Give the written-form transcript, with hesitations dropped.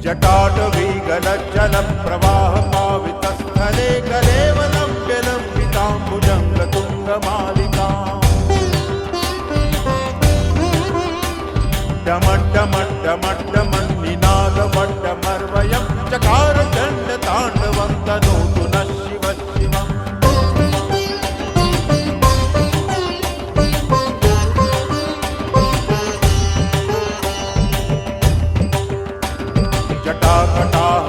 जटाटवीगलज्जलप्रवाहपावितस्थले कलेवलम्ब्यलम्बिताम्बुजङ्गतुङ्गमालिका डमड्डमड्डमड्डमन्निनादवड्डमर्वयं चकार चण्डताण्डवं तनोतु नः शिवः शिवम् जटाकटाह